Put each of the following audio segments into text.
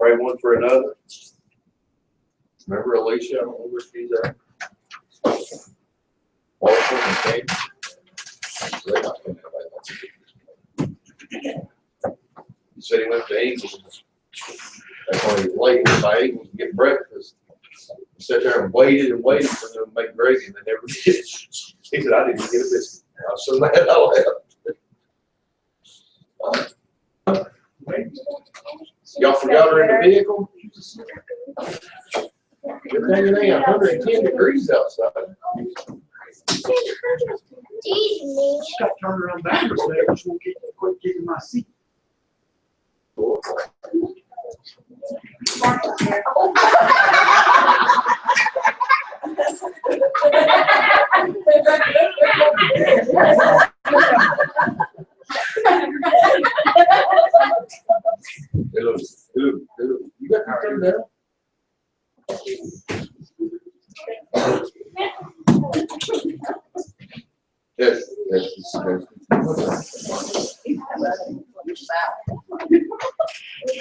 pray one for another. Remember Alicia? I don't know where she's at. Walter and Kate. He said he went to Eagles. That's why he was late. He went by Eagles to get breakfast. He sat there and waited for them to make gravy, and they never did. He said, I didn't get a biscuit. I was so mad I left. Y'all forgot her in the vehicle? Good thing it ain't 110 degrees outside. Just got turned around backwards there. Just won't quit kicking my seat. You got to turn down. Yes.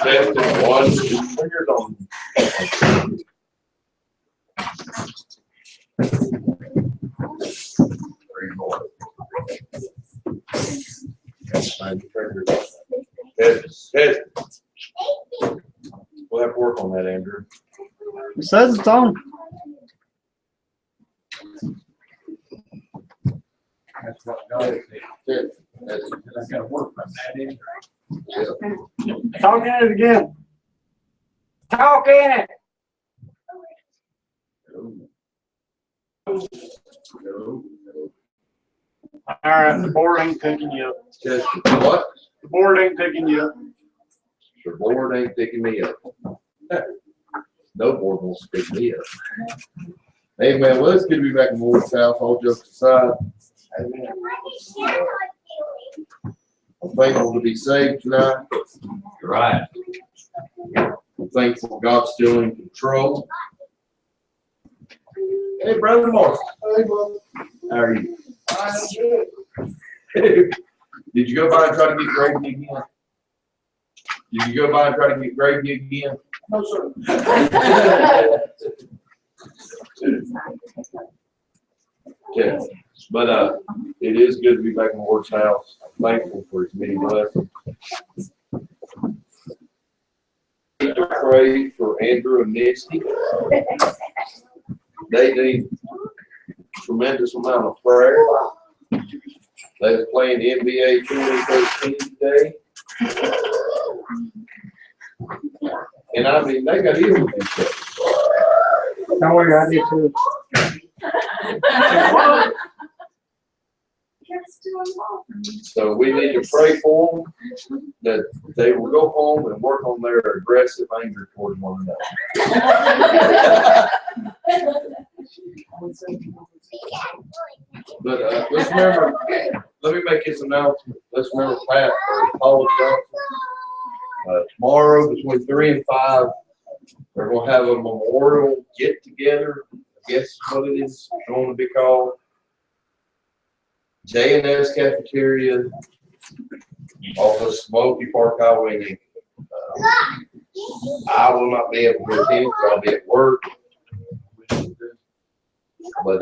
Testing 1, 2 fingers on. 3 more. Test. We'll have to work on that, Andrew. It says it's on. That's what God said. I gotta work on that in. Talk in it again. Talk in it. All right, the board ain't picking you up. Just what? The board ain't picking you up. The board ain't picking me up. No board wants to pick me up. Hey man, well, it's good to be back in Ward's house, all jokes aside. I'm thankful to be saved tonight. You're right. I'm thankful God's still in control. Hey, Brother Morris. Hey, brother. How are you? Did you go by and try to get gravy again? Did you go by and try to get gravy again? No, sir. Yeah. But it is good to be back in Ward's house. I'm thankful for his many blessings. To pray for Andrew and Misty. They need tremendous amount of prayer. They were playing the NBA 2013 today. And I mean, they got ill with each other. Don't worry, I did too. So we need to pray for them that they will go home and work on their aggressive anger towards one another. But let's remember, let me make this announcement. Let's remember Pat or Paul Johnson. Tomorrow between 3 and 5, they're going to have a memorial get together. I guess what it is going to be called. J&S Cafeteria off of Smoky Park Highway. I will not be able to attend because I'll be at work. But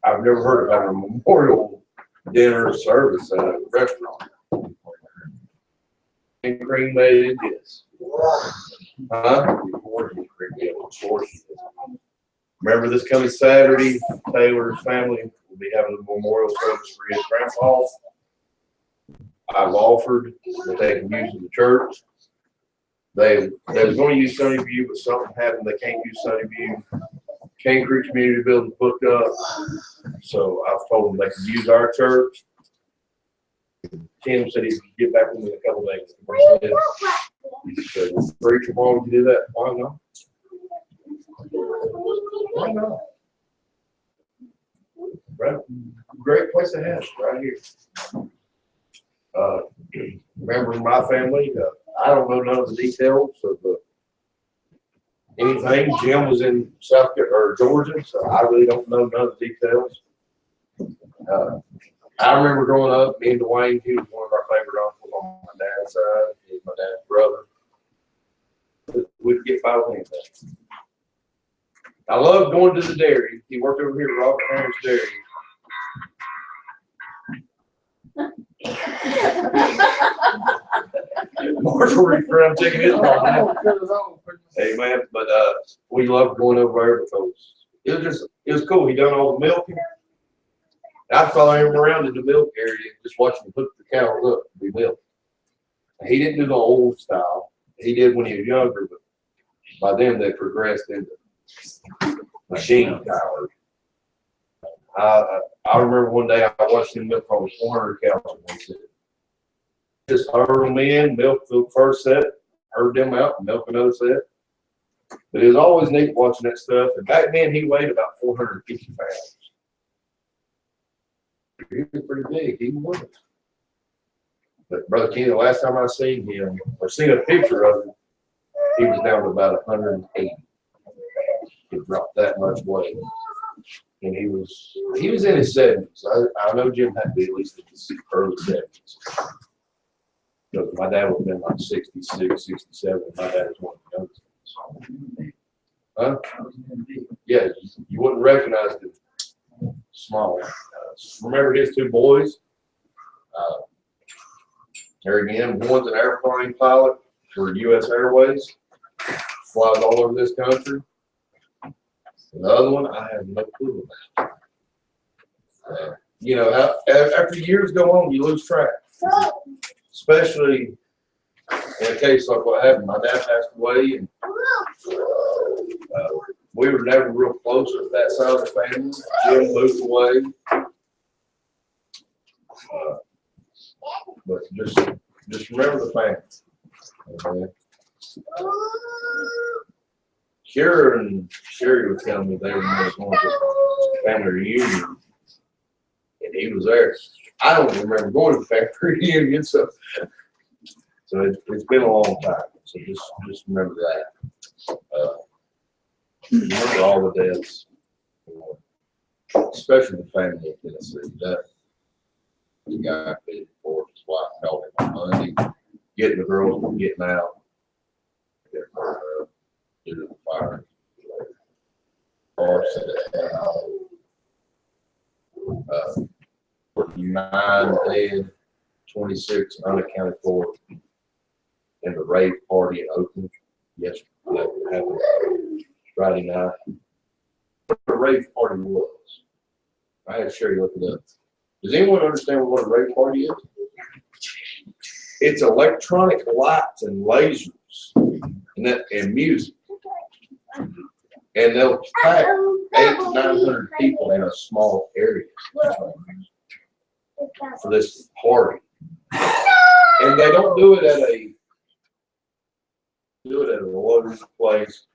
I've never heard of having a memorial dinner service at a restaurant. And cremated, yes. Huh? Remember this coming Saturday, Taylor's family will be having a memorial service for his grandpa. I've offered that they can use the church. They was going to use Sunnyview, but something happened. They can't use Sunnyview. Cane Creek Community Building booked up. So I've told them they can use our church. Tim said he could get back with me in a couple days. He said, preacher, why would you do that? Why not? Why not? Right. Great place to have right here. Remember my family, I don't know none of the details of anything. Jim was in Georgia, so I really don't know none of the details. I remember growing up, me and Dwayne, he was one of our favorite uncles on my dad's side. He's my dad's brother. we'd get by with anything. I love going to the dairy. He worked over here at Robert Harris Dairy. Marshall reached around taking his phone. Hey man, but we loved going over there because it was cool. He done all the milking. I'd follow him around in the milk area, just watching him hook the cows up to be milked. He didn't do the old style. He did when he was younger, but by then they progressed into machine powered. I remember one day I watched him milk probably 400 cows in one set. Just herd them in, milk the first set, herd them out, and milk another set. But it was always neat watching that stuff. And back then he weighed about 450 pounds. He was pretty big. He was. But Brother Kenny, the last time I seen him or seen a picture of him, he was down to about 180. He dropped that much weight. And he was in his 70s. I know Jim had to be at least in his early 70s. But my dad would have been like 66, 67. My dad was one of the youngest. Huh? Yeah, you wouldn't recognize him. Small. Remember his two boys? There again, one's an airplane pilot for U.S. Airways, flies all over this country. And the other one, I have no clue about. You know, after years go on, you lose track. Especially in a case like what happened. My dad passed away, and we were never real close with that side of the family. Jim moved away. But just remember the family. Kira and Sherry would tell me they were going to a family reunion, and he was there. I don't remember going to the family reunion, so it's been a long time. So just remember that. Remember all the dads, especially the family of Tennessee. That the guy paid for his wife called him on Monday, getting the girls from getting out, getting her up, due to the fire. Or said 9 dead, 26 unaccounted for in the rave party in Oakland. Yes, that happened Friday night. What a rave party was. I had Sherry look it up. Does anyone understand what a rave party is? It's electronic lights and lasers and music. And they'll pack 800 to 900 people in a small area for this party. And they don't do it at a loaded place.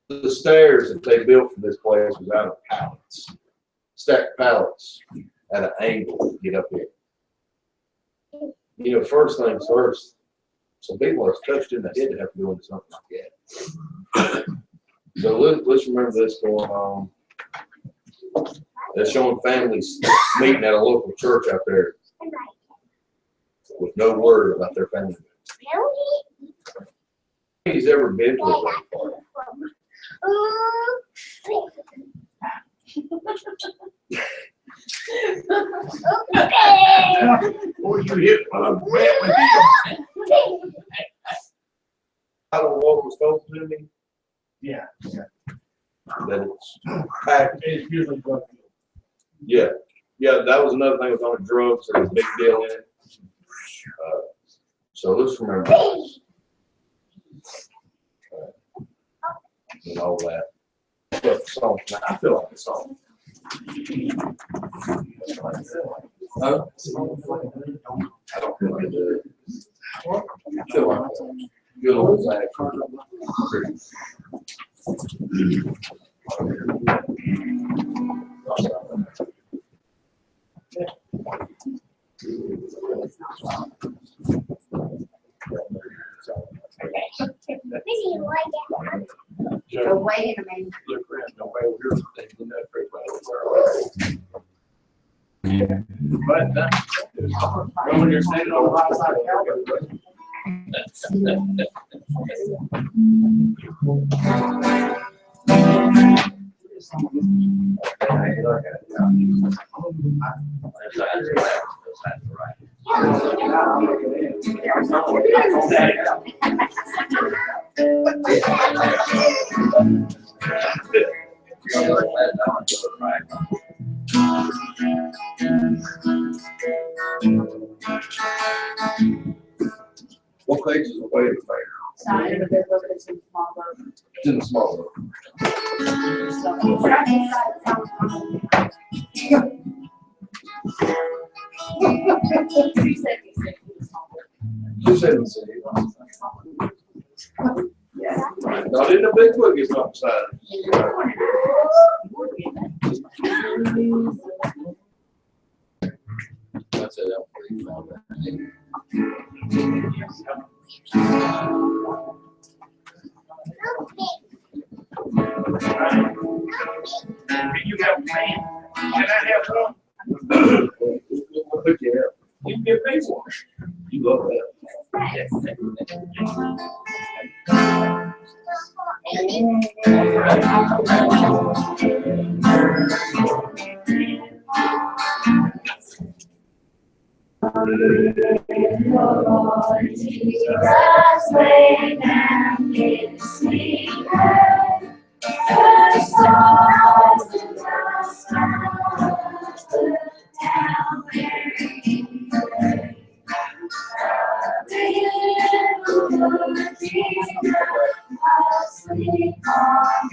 The stairs that they built for this place was out of pallets, stacked pallets at an angle to get up here. You know, first things first, some people are touched in the head to have to go into something like that. So let's remember this going on. They're showing families meeting at a local church out there with no word about their family. He's ever been to a rave party? Boy, you hit one with you. I don't know what was told to me, Yeah. that it's packed. It's usually drug deal. Yeah, that was another thing with all the drugs. There was a big deal in it. So let's remember this. And all that. But the song, I feel like the song. Huh? I don't feel like it. I feel like good old fashioned. So wait a minute. Look around, nobody over here, they do that very well. But when you're standing on the right side of the What page is the way to fair? It's not in the big book, it's in small book. It's in the small book. It's right inside the sound. 276 in the small book. 276. Yeah. Not in the big book, it's not beside That's it. You found that. Do you have a plan? Can I have one? What put you out? You can get paid for You love that. Lord Jesus, lay down his sleep. The stars and the stars down where he lay. Lord Jesus, asleep on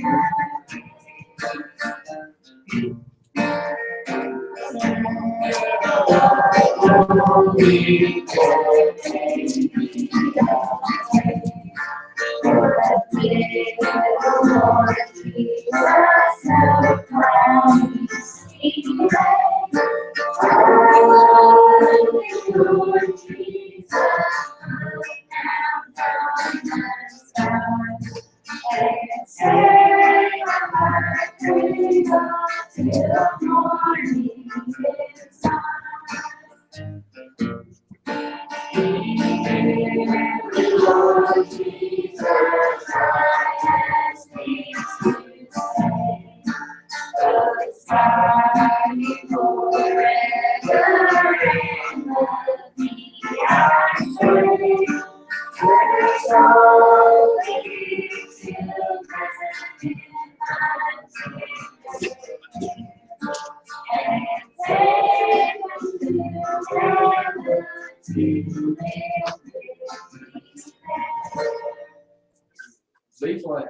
B flat.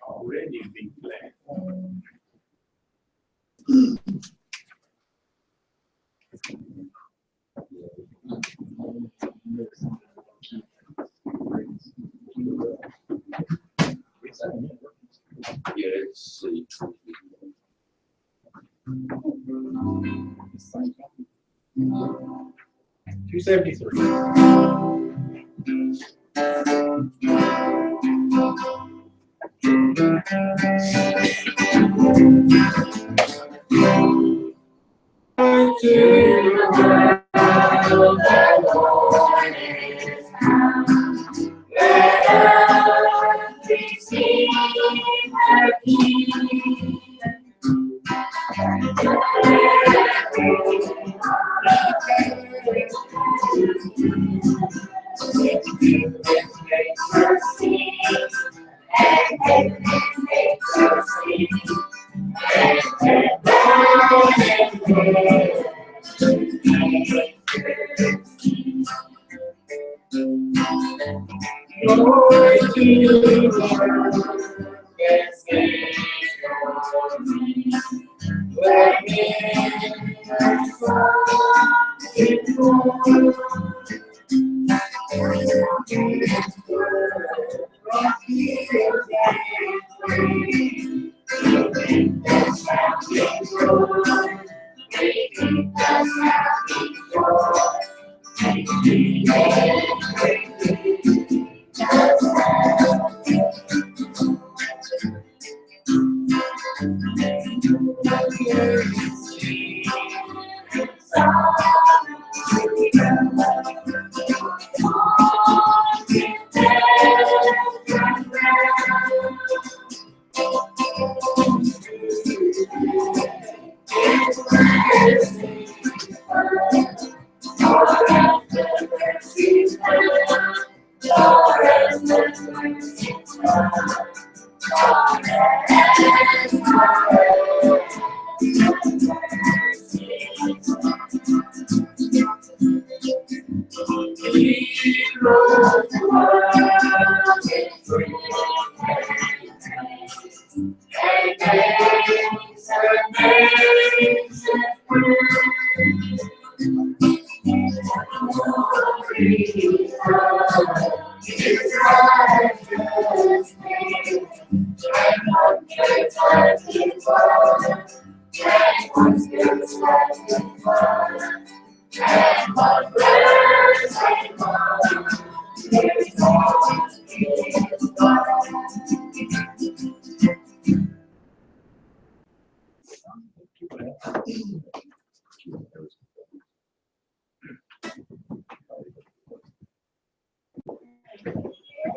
already be glad. Yeah, it's C. 273.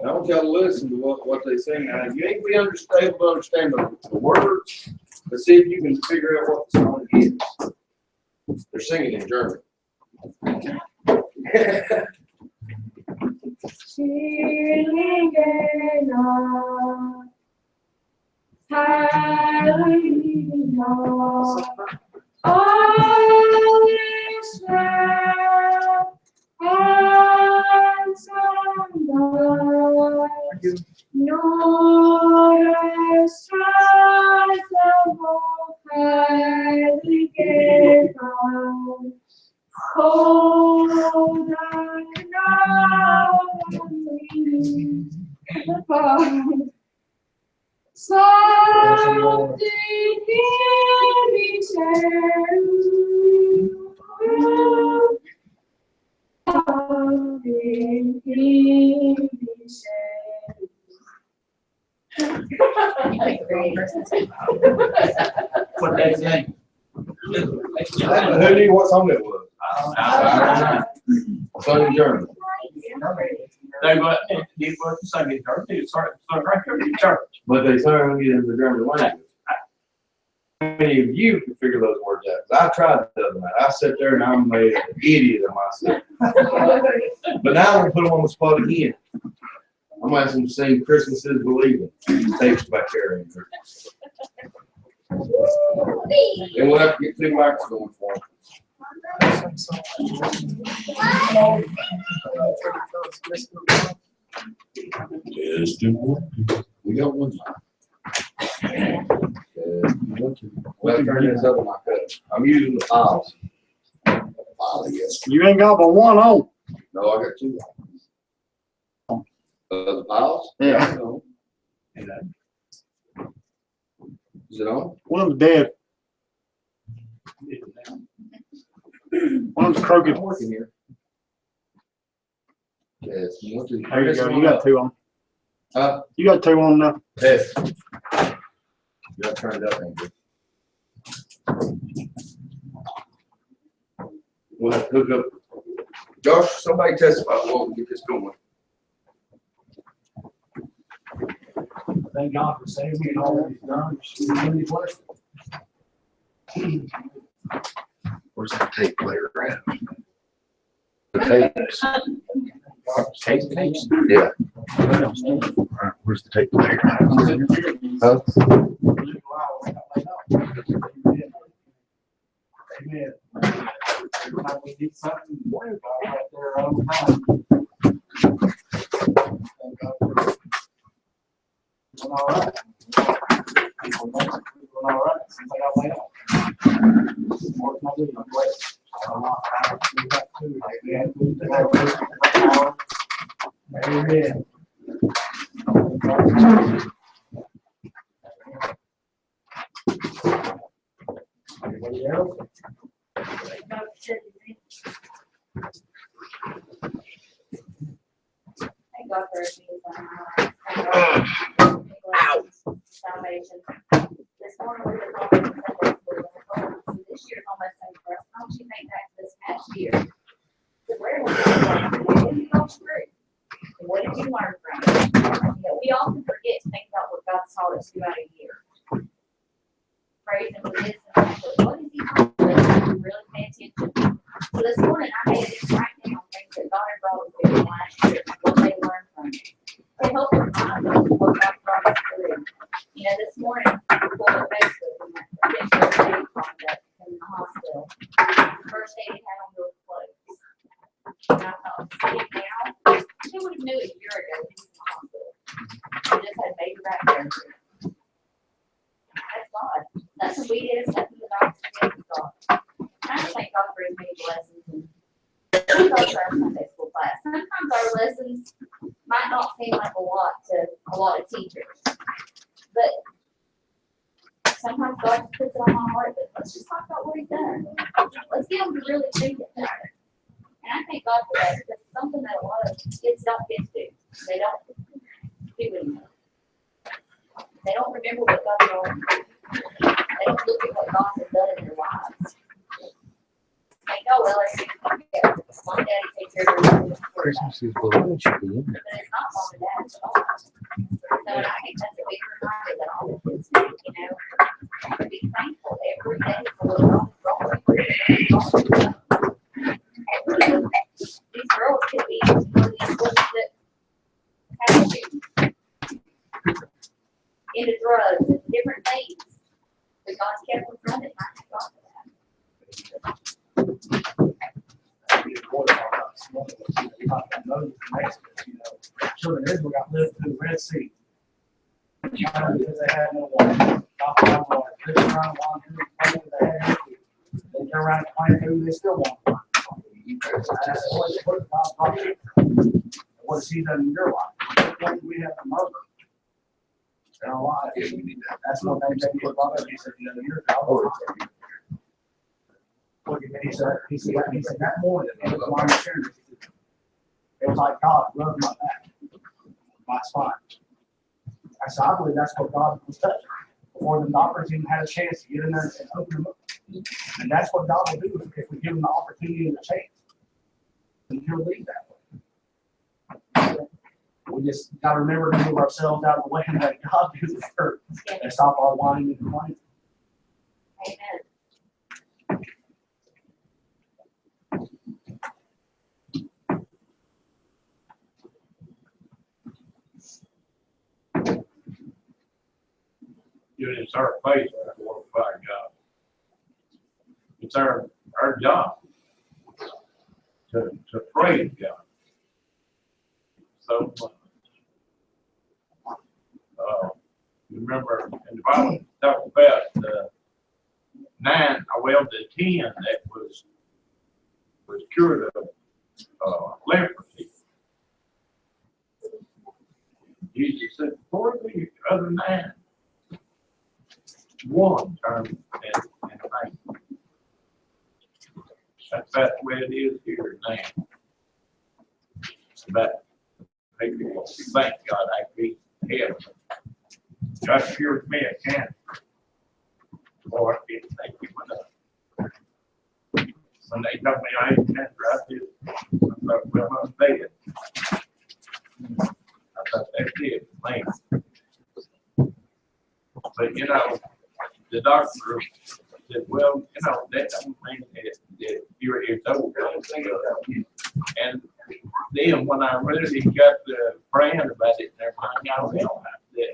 I want y'all to listen to what they say now. You ain't be able to understand the words, but see if you can figure out what the song is. They're singing in German. What they say. Who knew what song it was? Sung in German. They were, he was Sunday church, he started right here in church. But they sung it in the German language. How many of you can figure those words out? 'Cause I tried the other night. I sat there and I made an idiot of myself. But now I'm gonna put them on the spot again. I'm gonna ask them to sing "Christmas is Believing." Tapes by Carrie. And we'll have to get 2 microphones for them. We got one. Well, turn this up on my cut. I'm using the files. Yes. You ain't got but one on. No, I got 2. The files? Yeah. Is it on? One's dead. One's crooked. I'm working here. Yes. There you go. You got 2 on. Huh? You got 2 on now. Yes. You gotta turn it up, Andrew. We'll have to hook up. Josh, somebody testify while we get this going. Thank God for saving me and all that he's done. She's really blessed. Where's that tape player at? The tapes. Tapes? Yeah. Where's the tape player? Huh? Amen. Every time we need something, worry about it right there all the time. Thank God for it. Doing all right. People know it's doing all right since I got laid off. Working on it, I'm great. We got 2. We had food to have food. Amen. Anybody else? Thank God for salvation. This morning we were talking about Sunday school. This year's almost over for us. How much you think back to this past year? So where was it? What did you go through? And what did you learn from it? You know, we often forget to think about what God's taught us throughout a year. Praise Him for this and that, but what is He taught us? Really pay attention. So this morning I made it right down things that God had brought us through last year, what they learned from it. To help remind us what God brought us through. You know, this morning, I pulled up Facebook and that eventual aid project in the hospital. First aid he had on those clothes. And I thought, see it now? Who would have knew a year ago he was in the hospital? He just had baby back there. That's God. Nothing we did, nothing the doctor did, God. And I just thank God for His many blessings. And go to our Sunday school class. Sometimes our lessons might not seem like a lot to a lot of teachers. But sometimes God just puts it on my heart that let's just talk about what he's done. Let's get them to really think about it. And I thank God for that because it's something that a lot of kids don't get to do. They don't do anymore. They don't remember what God's done. They don't look at what God has done in their lives. They go, well, it's mom and daddy take care of their Christmas is below, it should be in there. but it's not mom and dad's fault. So and I think that's a big reminder that all the kids need, you know, to be thankful every day for what God has brought. These girls could be one of these ones that have you into drugs and different things. But God's kept them from it, and I thank God for that. Children of Israel got lifted through the Red Sea. Because they had no water. Not enough water. They turned around and wanted to play with they had no food. They turned around and played food, they still want to. That's what God brought you. What has He done in your life? What do we have to murder? In our lives. That's what they did about us. He said, you know, you're God. Look at me, he said, that morning, it was my insurance. It was like God rubbed my back, my spine. I said, I believe that's what God was touching. Before the doctors even had a chance to get in there and open them up. And that's what God will do if we give them the opportunity and the chance. And He'll lead that way. We just got to remember to move ourselves out of the way and let God do the work and stop our whining and complaining. Amen. It's our place to glorify God. It's our job to praise God. So, remember in the Bible, talk about the 10 that was cured of leprosy. Jesus said, for the other 9, one turned and thank. That's the way it is here now. But make people thank God I be here. God cured me a cancer. Lord, thank you for that. When they told me I had cancer, I did. I thought, well, I'm dead. I thought that's it, man. But you know, the doctor said, well, you know, that doesn't mean that it's over. And then when I really got to praying about it and everything, I realized that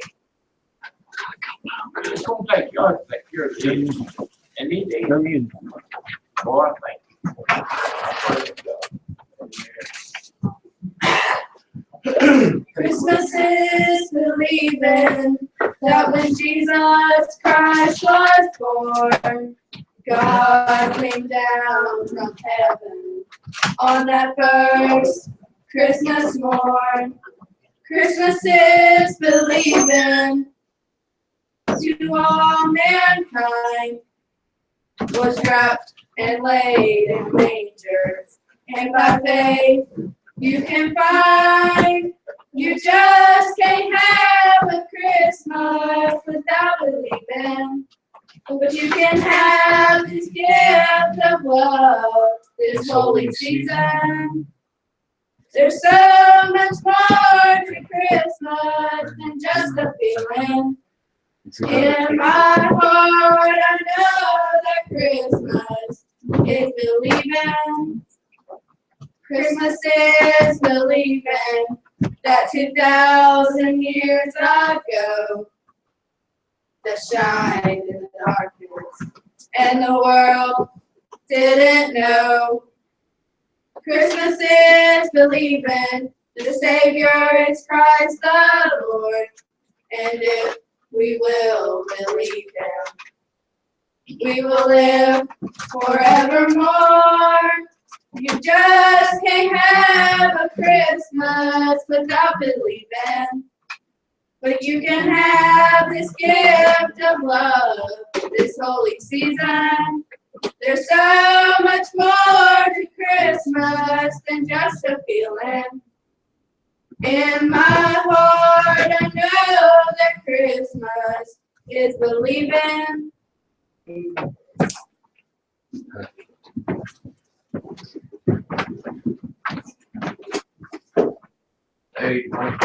it's going to take God to take care of this. And He did. Boy, I thank you. I praise God. Christmas is believing that when Jesus Christ was born, God came down from heaven on that first Christmas morn. Christmas is believing to all mankind was wrapped and laid in mangers, and by faith you can find. You just can't have a Christmas without believing. But you can have this gift of love this holy season. There's so much more to Christmas than just a feeling. In my heart, I know that Christmas is believing. Christmas is believing that 2,000 years ago, the shine in the darkness and the world didn't know. Christmas is believing that the Savior is Christ the Lord, and if we will believe Him, we will live forevermore. You just can't have a Christmas without believing. But you can have this gift of love this holy season. There's so much more to Christmas than just a feeling. In my heart, I know that Christmas is believing. Hey, Mike.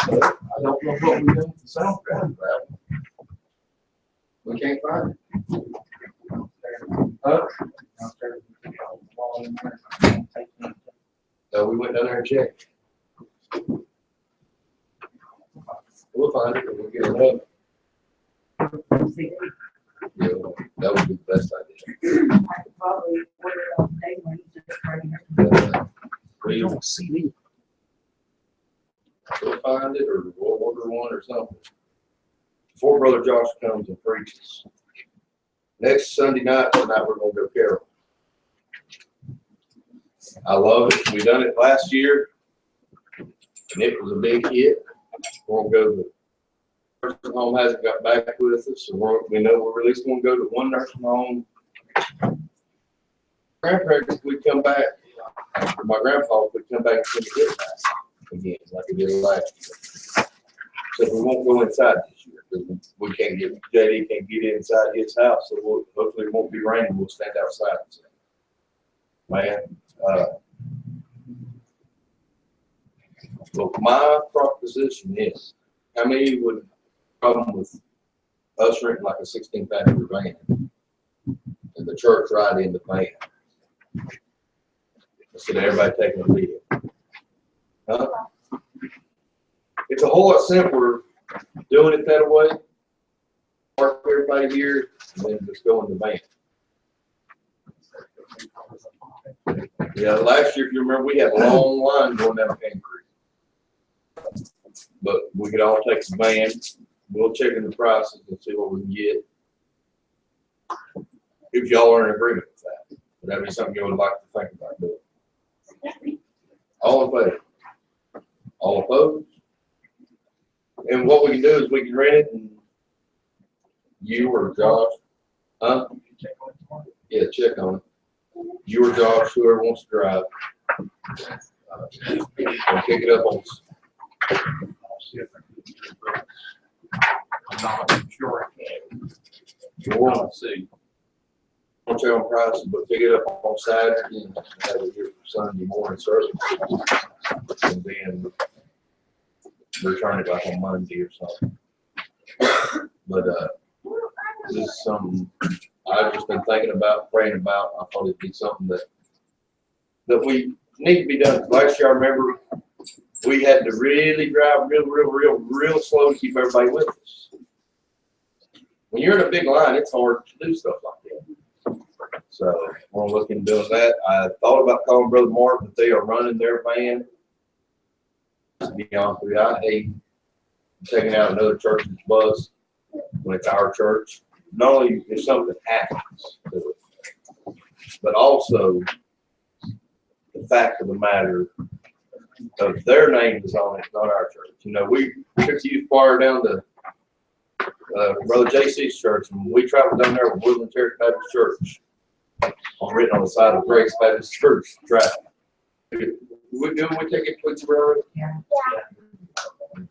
I don't know what we done with the soundtrack. We can't find it. Huh? So we went down there and checked. We'll find it, and we'll get it up. Yeah, that would be the best idea. Probably put it on day when you just bring it. We don't see it. We'll find it, or we'll order one or something. Before Brother Josh comes and preaches. Next Sunday night, tonight, we're gonna go carol. I love it. We done it last year, and it was a big hit. We're gonna go to the nursing home hasn't got back with us, so we know we're at least gonna go to one nursing home. Grandparents, we come back. My grandpa would come back and send it back again, like we did last year. So we won't go inside this year because we can't get JD can't get inside his house, so hopefully it won't be raining. We'll stand outside. Man, look, my proposition is, how many would have a problem with us renting like a 16-passenger van and the church ride in the van instead of everybody taking a lead? Huh? It's a whole lot simpler doing it that way. Park everybody here and then just go in the van. Yeah, last year, if you remember, we had a long line going down Cane Creek. But we could all take the van. We'll check in the prices and see what we can get. If y'all are in agreement with that. Would that be something you would like to think about doing? All in favor? All opposed? And what we can do is we can rent it and you or Josh, huh? Yeah, check on it. You or Josh, whoever wants to drive. We'll pick it up on. I'm not sure I can. We'll See. check on prices, but pick it up on Saturday and have it here for Sunday morning service. And then return it back on Monday or something. But this is something I've just been thinking about, praying about. I thought it'd be something that we need to be done. Last year, I remember we had to really drive real slow to keep everybody with us. When you're in a big line, it's hard to do stuff like that. So we're looking at doing that. I thought about calling Brother Mark, but they are running their van. To be honest with you, I hate taking out another church's bus when it's our church. Not only if something happens to it, but also the fact of the matter of their name is on it, not our church. You know, we took the youth choir down to Brother JC's church, and we traveled down there with Woodland Terrace Baptist Church, written on the side of Grace Baptist Church. Traffic. We take it to Railroad?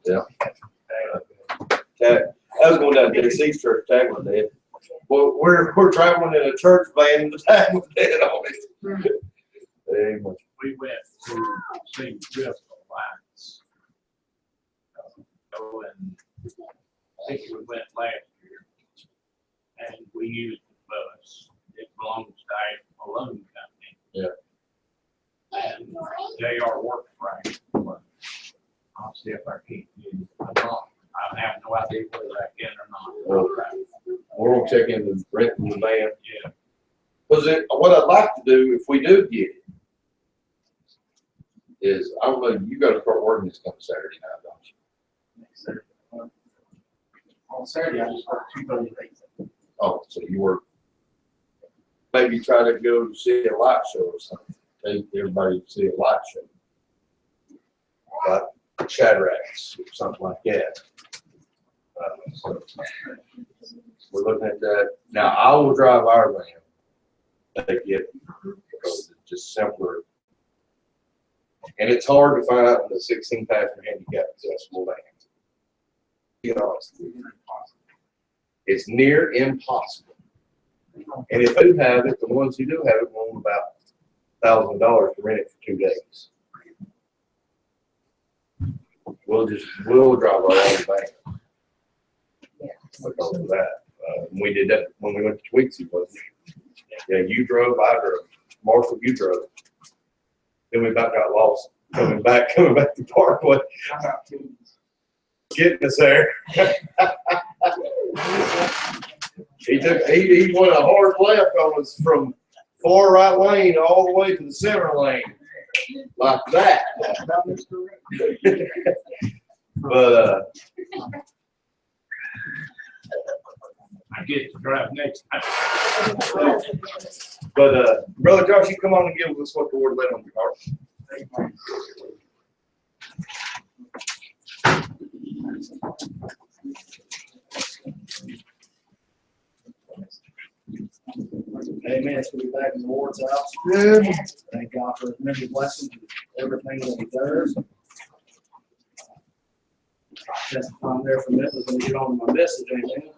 Yeah. I was going down to JC's church, tag was dead. Well, we're traveling in a church van, and the tag was dead on it. Anyway. We went to see Crystal Lights. And I think we went last year, and we used the bus. It belongs to a loan company. Yeah. And JR works right. I'll see if I can get it. I have no idea whether I can or not. We're gonna check into renting the van. Yeah. Because what I'd like to do, if we do get it, is, I don't know, you gotta start working this coming Saturday night, don't you? On Saturday, I just work 2:30 days. Oh, so you were, Maybe try to go to see a light show or something. Take everybody to see a light show. like Shadracks or something like that. So we're looking at that. Now, I will drive our van. Take it, because it's just simpler. And it's hard to find out the 16 passenger handicap accessible van. To be honest with you. It's near impossible. And if you have it, the ones who do have it want about $1,000 to rent it for 2 days. We'll drive our own van. Because of that. We did that when we went to Tweetsie, wasn't it? Yeah, you drove, I drove. Marshall, you drove. Then we about got lost coming back to Parkway, How about two? getting us there. He went a hard left on us from far right lane all the way to the center lane, like that. About this correct? But, I get to drive next time. Brother Josh, you come on and give us what the Lord laid on your heart. Amen. It's good to be back in the Lord's house. Good. Thank God for his many blessings and everything that he does. I'm there for a minute, let me get on with my message. Amen.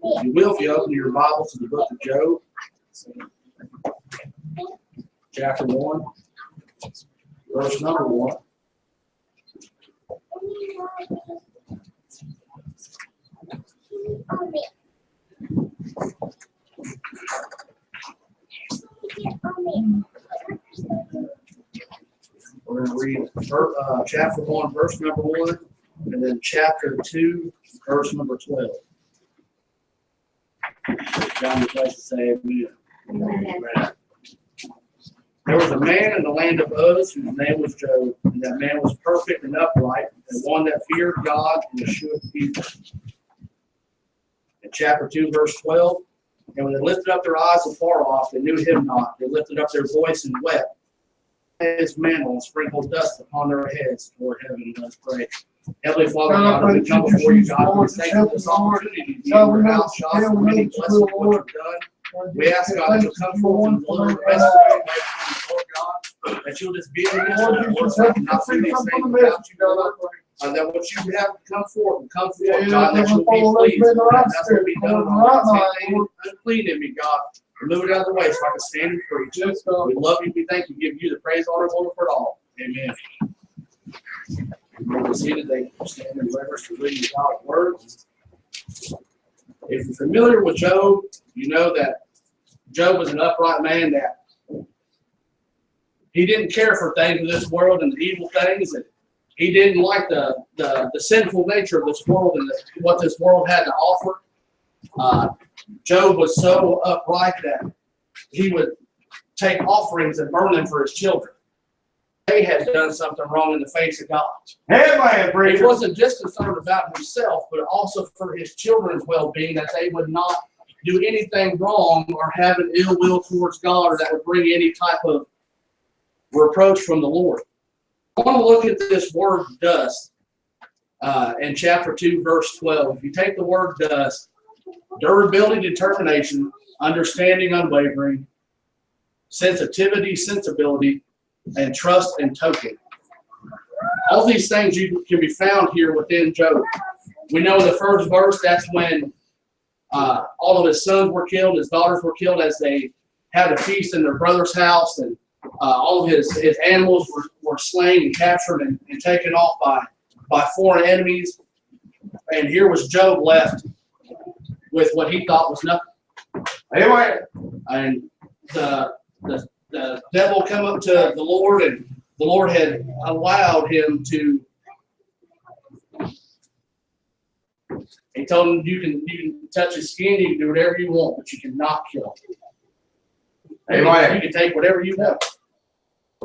If you will, if you open your Bible to the book of Job, chapter 1, verse number 1. We're going to read chapter 1, verse number 1, and then chapter 2, verse number 12. Down the place to say amen. Amen. There was a man in the land of Uz whose name was Job, and that man was perfect and upright, and one that feared God and eschewed evil. In chapter 2, verse 12, and when they lifted up their eyes afar off, they knew him not. They lifted up their voice and wept. His mantle and sprinkled dust upon their heads toward heaven. Let's pray. Heavenly Father, God, we come before you, God, we thank you for this opportunity to be in your house, God, for many blessings of what you've done. We ask, God, that you'll come forth and deliver the best way, Lord God, that you'll just be in this, Lord, and not see these things without you, God. That what you have to come forth, God, that you'll be pleased, Lord, and that's what we done. Unclean in me, God. Remove it out of the way so I can stand and preach. We love you, we thank you, give you the praise, honor, and glory for it all. Amen. We're seated, they stand in reverence to reading God's word. If you're familiar with Job, you know that Job was an upright man, that he didn't care for things of this world and the evil things, and he didn't like the sinful nature of this world and what this world had to offer. Job was so upright that he would take offerings and burn them for his children. They had done something wrong in the face of God. He wasn't just concerned about himself, but also for his children's well-being, that they would not do anything wrong or have an ill will towards God, or that would bring any type of reproach from the Lord. I want to look at this word dust in chapter 2, verse 12. If you take the word dust, durability, determination, understanding, unwavering, sensitivity, sensibility, and trust and token. All these things you can be found here within Job. We know in the first verse, that's when all of his sons were killed, his daughters were killed as they had a feast in their brother's house, and all of his animals were slain and captured and taken off by foreign enemies. And here was Job left with what he thought was nothing. Anyway, and the devil come up to the Lord, and the Lord had allowed him to. He told him, you can touch his skin, you can do whatever you want, but you cannot kill him. Amen. You can take whatever you want.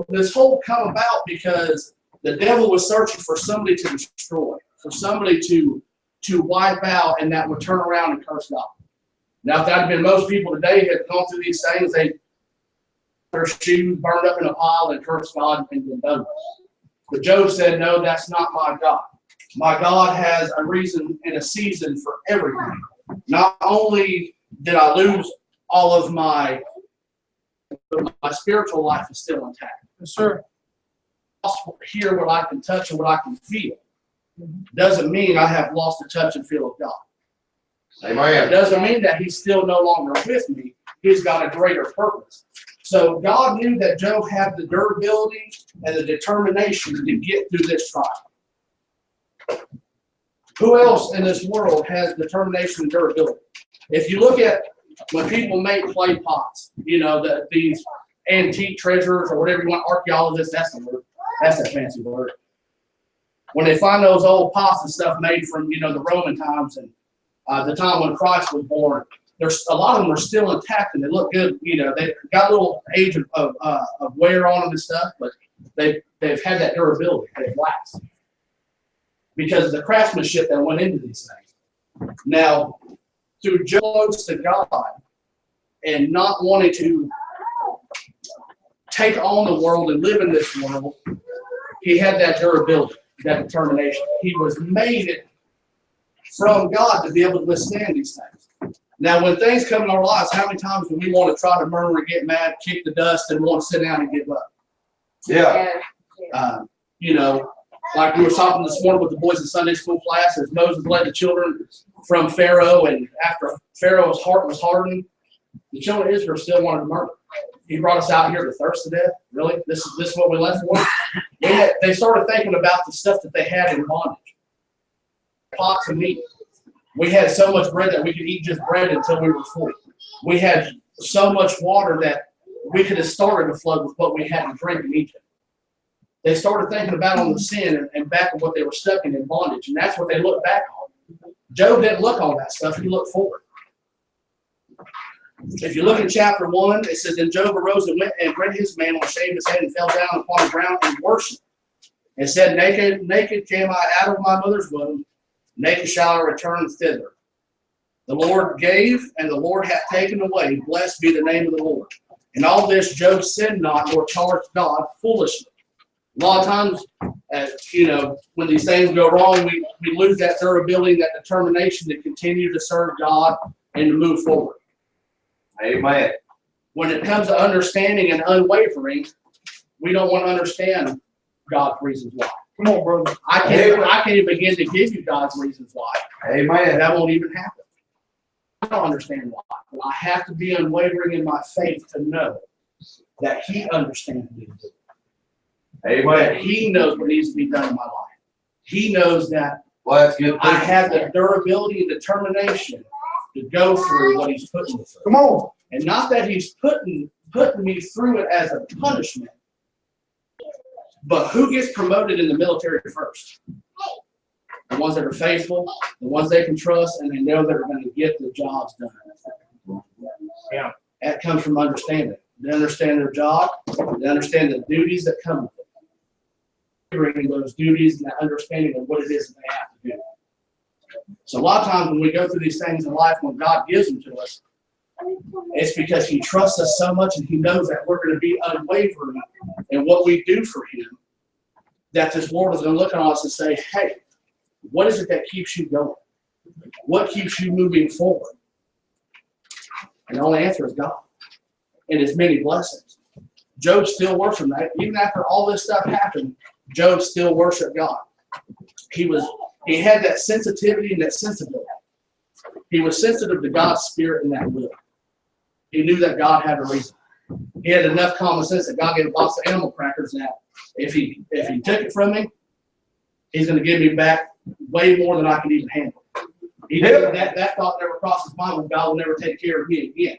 This whole come about because the devil was searching for somebody to destroy, for somebody to wipe out, and that would turn around and curse God. Now, if that had been most people today had gone through these things, they their shoes burned up in a pile and cursed God and been done with it. But Job said, no, that's not my God. My God has a reason and a season for everything. Not only did I lose all of my spiritual life is still intact. Yes, sir. Hear what I can touch and what I can feel. Doesn't mean I have lost the touch and feel of God. It Amen. doesn't mean that he's still no longer with me. He's got a greater purpose. So God knew that Job had the durability and the determination to get through this trial. Who else in this world has determination and durability? If you look at when people make clay pots, you know, these antique treasures or whatever you want, archaeologists, that's the word. That's a fancy word. When they find those old pots and stuff made from, you know, the Roman times and the time when Christ was born, there's a lot of them are still intact and they look good. You know, they've got a little age of wear on them and stuff, but they've had that durability. They've lasted because of the craftsmanship that went into these things. Now, through close to God and not wanting to take on the world and live in this world, he had that durability, that determination. He was made it from God to be able to withstand these things. Now, when things come in our lives, how many times do we want to try to murmur, get mad, kick the dust, and want to sit down and give up? Yeah. You know, like we were talking this morning with the boys in Sunday school class, as Moses led the children from Pharaoh, and after Pharaoh's heart was hardened, the children of Israel still wanted to murmur. He brought us out here to thirst to death. Really? This is what we left for? They started thinking about the stuff that they had in bondage. Pots of meat. We had so much bread that we could eat just bread until we were full. We had so much water that we could have started a flood with what we had to drink in Egypt. They started thinking about on the sin and back on what they were stuck in bondage, and that's what they looked back on. Job didn't look on that stuff. He looked forward. If you look at chapter 1, it says, then Job arose and went and rent his mantle, shaved his head, and fell down upon the ground and worshipped. And said, naked came I out of my mother's womb, naked shall I return thither. The Lord gave, and the Lord hath taken away. Blessed be the name of the Lord. In all this Job sinned not, nor charged God foolishly. A lot of times, you know, when these things go wrong, we lose that durability, that determination to continue to serve God and to move forward. Amen. When it comes to understanding and unwavering, we don't want to understand God's reasons why. Come on, brother. I can't even begin to give you God's reasons why. Amen. That won't even happen. I don't understand why, but I have to be unwavering in my faith to know that He understands me. That Amen. He knows what needs to be done in my life. He knows that Well, that's good. I have the durability and determination to go through what He's putting me through. Come on. And not that He's putting me through it as a punishment, but who gets promoted in the military first? The ones that are faithful, the ones they can trust, and they know they're going to get the jobs done. Yeah. That comes from understanding. They understand their job. They understand the duties that come with it. Bringing those duties and that understanding of what it is that they have to do. So a lot of times when we go through these things in life, when God gives them to us, it's because He trusts us so much and He knows that we're going to be unwavering in what we do for Him, that this world is going to look at us and say, hey, what is it that keeps you going? What keeps you moving forward? And the only answer is God and His many blessings. Job still worshiped that. Even after all this stuff happened, Job still worshiped God. He had that sensitivity and that sensibility. He was sensitive to God's spirit and that will. He knew that God had a reason. He had enough common sense that God gave lots of animal crackers that if he took it from me, He's going to give me back way more than I can even handle. He knew that thought never crossed his mind when God will never take care of me again.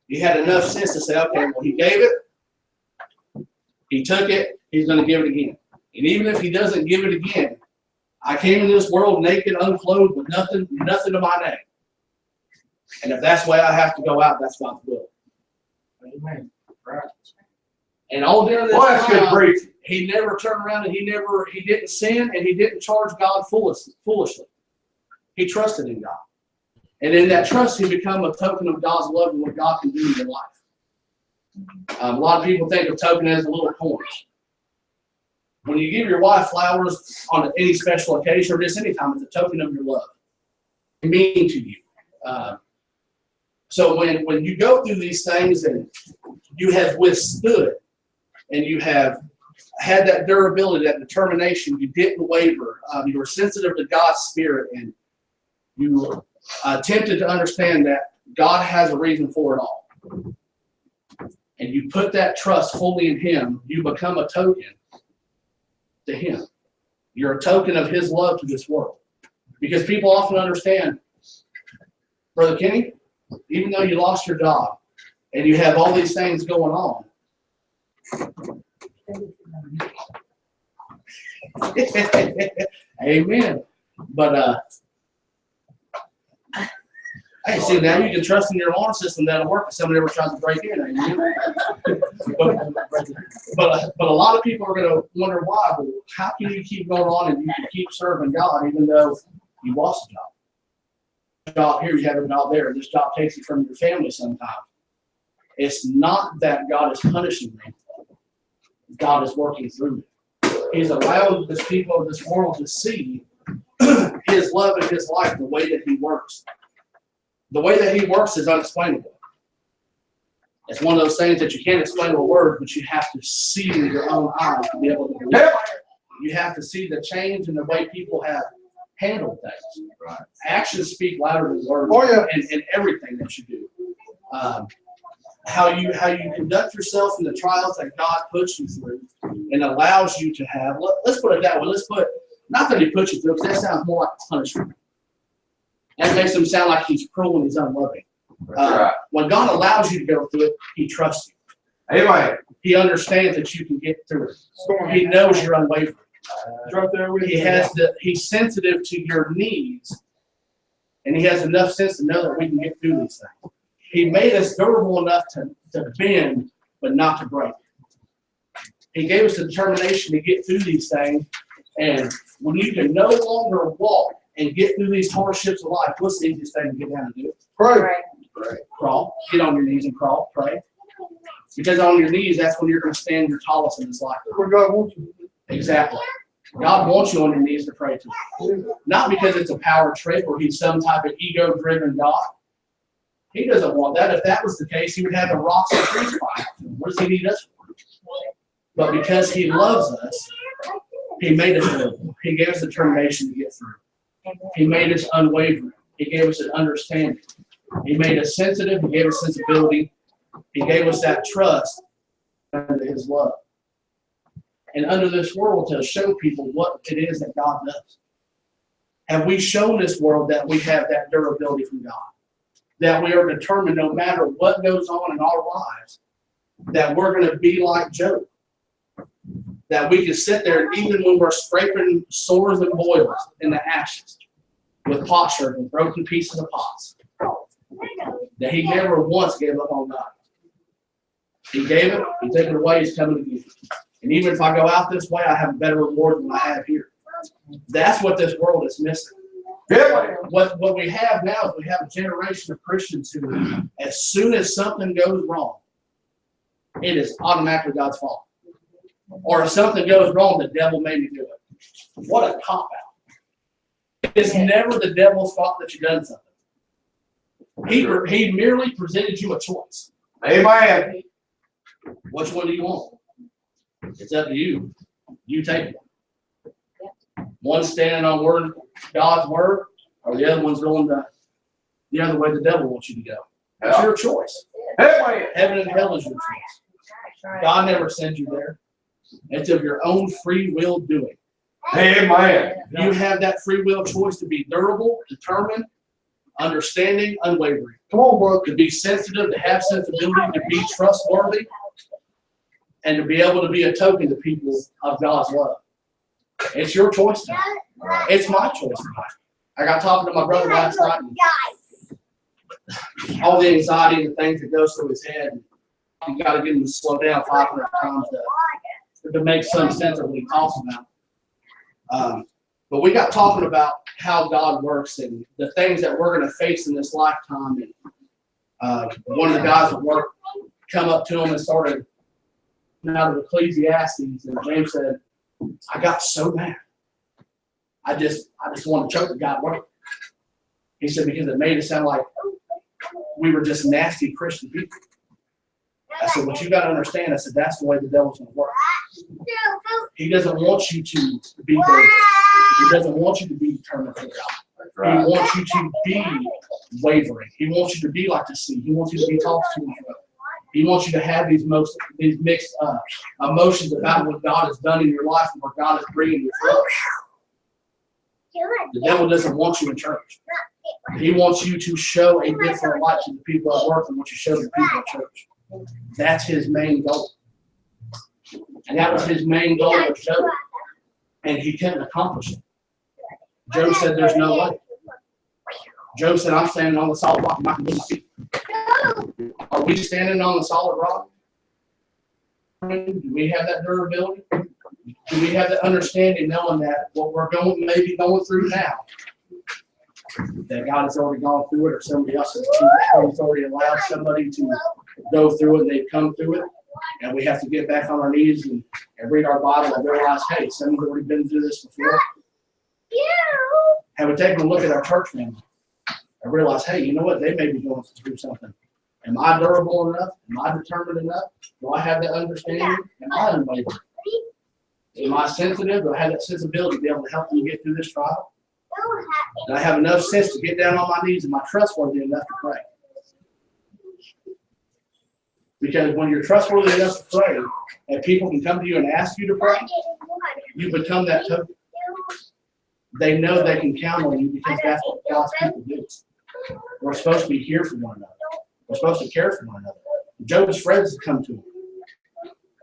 He had enough sense to say, okay, well, He gave it. He took it. He's going to give it again. And even if He doesn't give it again, I came into this world naked, unclothed, with nothing to my name. And if that's the way I have to go out, that's God's will. Amen. Right. And all during this Well, that's good time, preaching. he never turned around and he didn't sin and he didn't charge God foolishly. He trusted in God. And in that trust, you become a token of God's love and what God can do in your life. A lot of people think of token as a little coins. When you give your wife flowers on any special occasion or just any time, it's a token of your love. It means to you. So when you go through these things and you have withstood and you have had that durability, that determination, you didn't waver, you were sensitive to God's spirit, and you attempted to understand that God has a reason for it all. And you put that trust fully in Him, you become a token to Him. You're a token of His love to this world. Because people often understand, Brother Kenny, even though you lost your job and you have all these things going on, amen. But hey, see, now you can trust in your alarm system that'll work if somebody ever tries to break in. Amen. but a lot of people are going to wonder why. Well, how can you keep going on and you can keep serving God even though you lost a job? Job here, you have a job there. This job takes you from your family sometimes. It's not that God is punishing me. God is working through me. He's allowed this people of this world to see His love and His life, the way that He works. The way that He works is unexplainable. It's one of those things that you can't explain with words, but you have to see with your own eyes to be able to believe it. You have to see the change in the way people have handled things. Right. Actions speak louder than words. Oh, yeah. in everything that you do. How you conduct yourself in the trials that God puts you through and allows you to have. Let's put it that way. Let's put, not that He puts you through, because that sounds more like punishment. That makes Him sound like He's cruel and He's unloving. Right. When God allows you to go through it, He trusts you. Amen. He understands that you can get through it. He knows you're unwavering. Right there with you. He's sensitive to your needs, and He has enough sense to know that we can get through these things. He made us durable enough to bend, but not to break. He gave us the determination to get through these things, and when you can no longer walk and get through these hardships of life, what's the easiest thing to get down and do? Pray. Crawl. Get on your knees and crawl. Pray. Because on your knees, that's when you're going to stand your tallest in this life. Where God wants you. Exactly. God wants you on your knees to pray to Him. Not because it's a power trip or He's some type of ego-driven God. He doesn't want that. If that was the case, He would have the rocks and trees cry. What does He need us for? But because He loves us, He made us durable. He gave us determination to get through. He made us unwavering. He gave us an understanding. He made us sensitive. He gave us sensibility. He gave us that trust under His love. And under this world to show people what it is that God does. Have we shown this world that we have that durability from God? That we are determined no matter what goes on in our lives, that we're going to be like Job. That we can sit there even when we're scraping sores and boils in the ashes with potsherds and broken pieces of pots. That He never once gave up on God. He gave it, He took it away, He's coming again. And even if I go out this way, I have a better reward than I have here. That's what this world is missing. What we have now is we have a generation of Christians who, as soon as something goes wrong, it is automatically God's fault. Or if something goes wrong, the devil made me do it. What a cop-out. It's never the devil's fault that you've done something. He merely presented you a choice. Amen. Which one do you want? It's up to you. You take it. One standing on God's word, or the other one's going the other way the devil wants you to go. It's your choice. Amen. Heaven and hell is your choice. God never sends you there. It's of your own free will doing. Amen. You have that free will choice to be durable, determined, understanding, unwavering. Come on, bro. To be sensitive, to have sensibility, to be trustworthy, and to be able to be a token to people of God's love. It's your choice now. It's my choice now. I got talking to my brother last night, and all the anxiety and the things that goes through his head. You got to get him to slow down 500 times to make some sense of what he talks about. But we got talking about how God works and the things that we're going to face in this lifetime. And one of the guys at work come up to him and started out of Ecclesiastes, and James said, I got so mad. I just wanted to choke the guy at work. He said, because it made it sound like we were just nasty Christian people. I said, what you got to understand, I said, that's the way the devil's going to work. He doesn't want you to be there. He doesn't want you to be determined for God. He wants you to be wavering. He wants you to be like the sea. He wants you to be tossed to and fro. He wants you to have these mixed emotions about what God has done in your life and what God is bringing you from. The devil doesn't want you in church. He wants you to show a different light to the people at work than what you show to the people at church. That's his main goal. And that was his main goal with Job. And he couldn't accomplish it. Job said, there's no way. Job said, I'm standing on the solid rock. I'm not going to move my feet. Are we standing on the solid rock? Do we have that durability? Do we have the understanding knowing that what we're maybe going through now, that God has already gone through it, or somebody else has already allowed somebody to go through it and they've come through it, and we have to get back on our knees and read our Bible and realize, hey, somebody's already been through this before. Have we taken a look at our church family and realize, hey, you know what, they may be going through something. Am I durable enough? Am I determined enough? Do I have that understanding? Am I unwavering? Am I sensitive? Do I have that sensibility to be able to help them get through this trial? Do I have enough sense to get down on my knees? Am I trustworthy enough to pray? Because when you're trustworthy enough to pray, and people can come to you and ask you to pray, you become that token. They know they can count on you because that's what God's people do. We're supposed to be here for one another. We're supposed to care for one another. Job's friends come to him.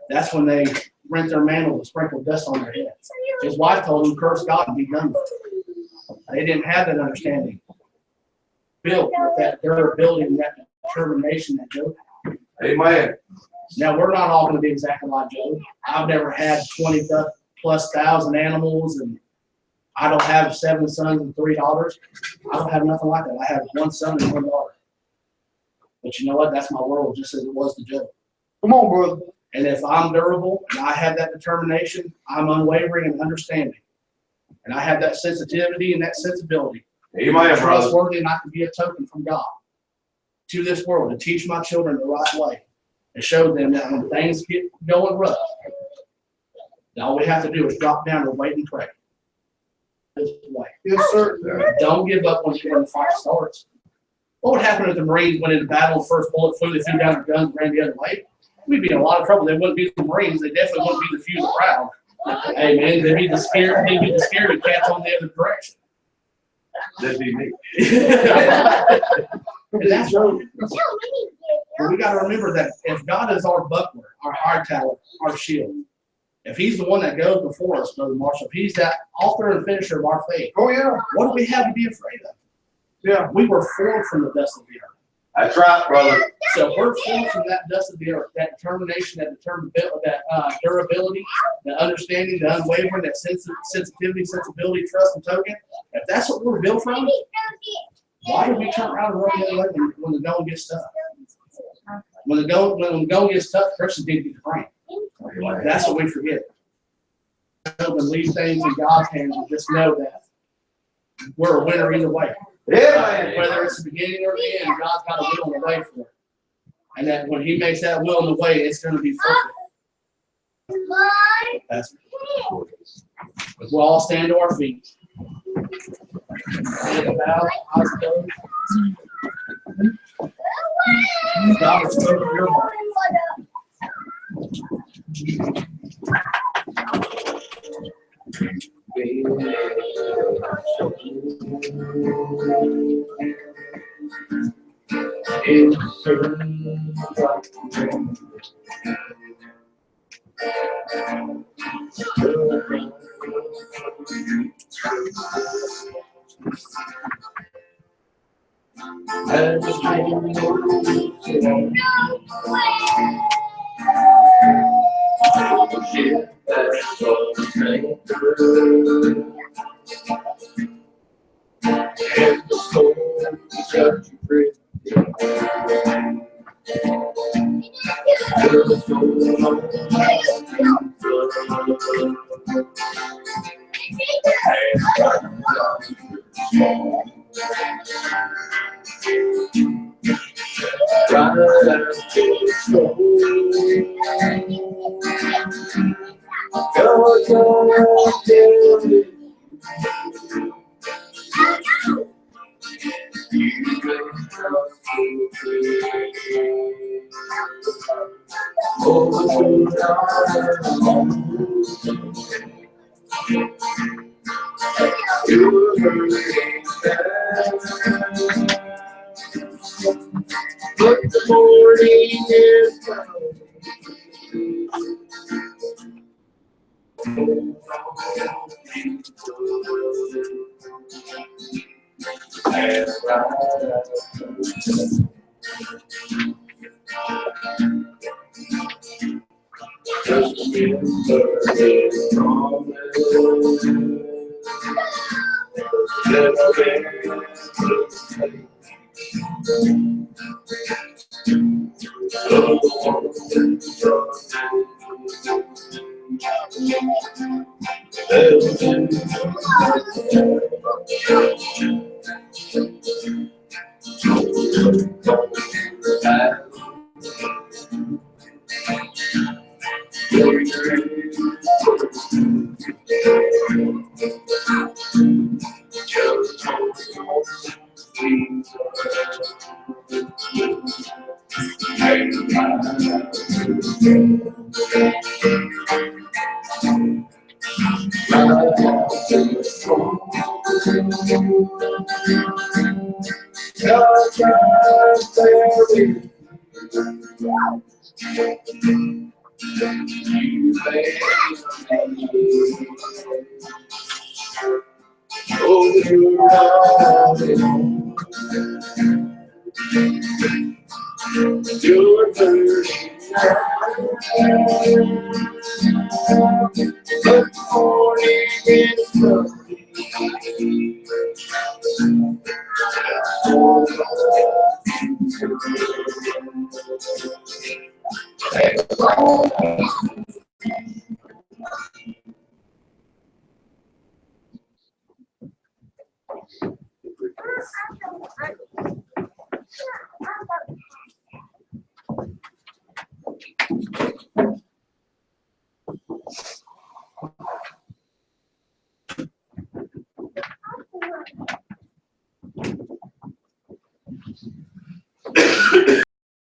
That's when they rent their mantle and sprinkle dust on their head. His wife told him, curse God and be done with it. They didn't have that understanding built with that durability and that determination that Job had. Amen. Now, we're not all going to be exactly like Job. I've never had 20,000+ animals, and I don't have 7 sons and 3 daughters. I don't have nothing like that. I have 1 son and 1 daughter. But you know what? That's my world, just as it was to Job. Come on, brother. And if I'm durable and I have that determination, I'm unwavering and understanding. And I have that sensitivity and that sensibility. Amen, brother. Trustworthy, and I can be a token from God to this world to teach my children the right way and show them that when things get going rough, all we have to do is drop down and wait and pray. This way. Yes, sir. Don't give up when the fight starts. What would happen if the Marines went into battle and first bullet flew, they threw down their guns and ran the other way? We'd be in a lot of trouble. They wouldn't be the Marines. They definitely wouldn't be the few around. Hey, man, they'd be the scared cats on the other direction. That'd be me. And that's what we got to remember, that if God is our buckler, our hard tower, our shield, if he's the one that goes before us, Brother Marshall, if he's that author and finisher of our faith, Oh, yeah. what do we have to be afraid of? Yeah. We were formed from the dust of the earth. That's right, brother. So we're formed from that dust of the earth, that determination, that durability, the understanding, the unwavering, that sensitivity, sensibility, trust, and token. If that's what we're built from, why do we turn around and run the other way when the going gets tough? When the going gets tough, Christians need to get the brain. That's what we forget. And leave things in God's hands and just know that we're a winner either way. Yeah. Whether it's the beginning or the end, God's got a will and a way for it. And that when he makes that will and the way, it's going to be perfect. That's we'll all stand to our feet. Head bowed, eyes closed. God will speak to your heart. But the morning is coming. And you're dirty. But the morning is coming.